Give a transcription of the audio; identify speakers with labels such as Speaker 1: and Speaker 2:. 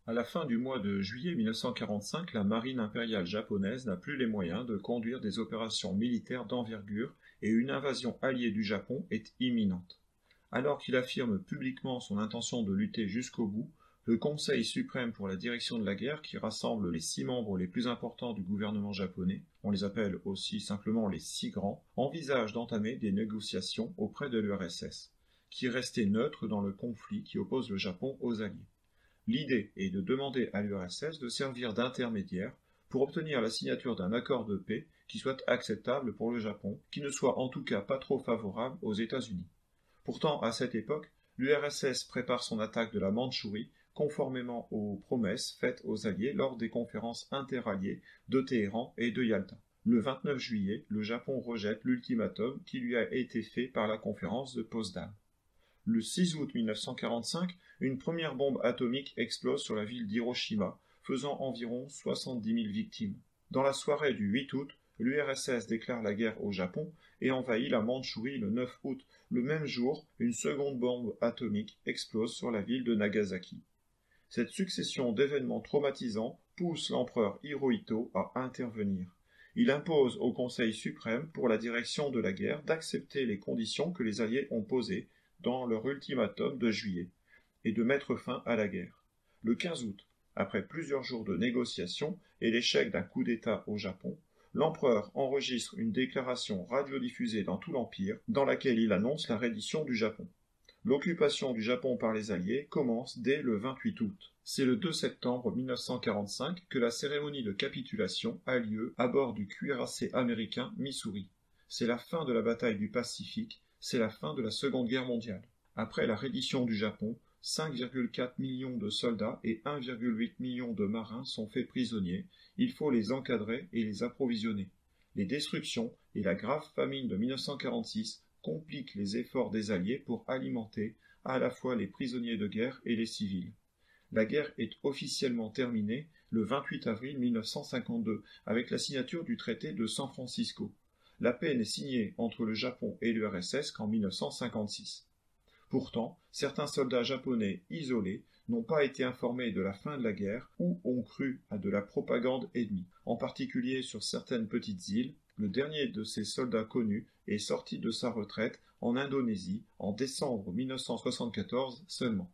Speaker 1: À la fin du mois de juillet 1945, la marine impériale japonaise n'a plus les moyens de conduire des opérations militaires d'envergure et une invasion alliée du Japon est imminente. Alors qu'il affirme publiquement son intention de lutter jusqu'au bout, le Conseil suprême pour la direction de la guerre, qui rassemble les 6 membres les plus importants du gouvernement japonais, on les appelle aussi simplement les 6 grands, envisage d'entamer des négociations auprès de l'URSS, qui est resté neutre dans le conflit qui oppose le Japon aux Alliés. L'idée est de demander à l'URSS de servir d'intermédiaire pour obtenir la signature d'un accord de paix qui soit acceptable pour le Japon, qui ne soit en tout cas pas trop favorable aux États-Unis. Pourtant, à cette époque, l'URSS prépare son attaque de la Mandchourie conformément aux promesses faites aux Alliés lors des conférences interalliées de Téhéran et de Yalta. Le 29 juillet, le Japon rejette l'ultimatum qui lui a été fait par la conférence de Potsdam. Le 6 août 1945, une première bombe atomique explose sur la ville d'Hiroshima, faisant environ 70 000 victimes. Dans la soirée du 8 août, l'URSS déclare la guerre au Japon et envahit la Mandchourie le 9 août. Le même jour, une seconde bombe atomique explose sur la ville de Nagasaki. Cette succession d'événements traumatisants pousse l'empereur Hirohito à intervenir. Il impose au Conseil suprême pour la direction de la guerre d'accepter les conditions que les Alliés ont posées dans leur ultimatum de juillet, et de mettre fin à la guerre. Le 15 août, après plusieurs jours de négociations et l'échec d'un coup d'État au Japon, l'empereur enregistre une déclaration radiodiffusée dans tout l'Empire dans laquelle il annonce la reddition du Japon. L'occupation du Japon par les Alliés commence dès le 28 août. C'est le 2 septembre 1945 que la cérémonie de capitulation a lieu à bord du cuirassé américain Missouri. C'est la fin de la bataille du Pacifique, c'est la fin de la Seconde Guerre mondiale. Après la reddition du Japon, 5,4 millions de soldats et 1,8 million de marins sont faits prisonniers. Il faut les encadrer et les approvisionner. Les destructions et la grave famine de 1946 compliquent les efforts des Alliés pour alimenter à la fois les prisonniers de guerre et les civils. La guerre est officiellement terminée le 28 avril 1952 avec la signature du traité de San Francisco. La paix n'est signée entre le Japon et l'URSS qu'en 1956. Pourtant, certains soldats japonais isolés n'ont pas été informés de la fin de la guerre ou ont cru à de la propagande ennemie, en particulier sur certaines petites îles. Le dernier de ces soldats connus est sorti de sa retraite en Indonésie en décembre 1974 seulement.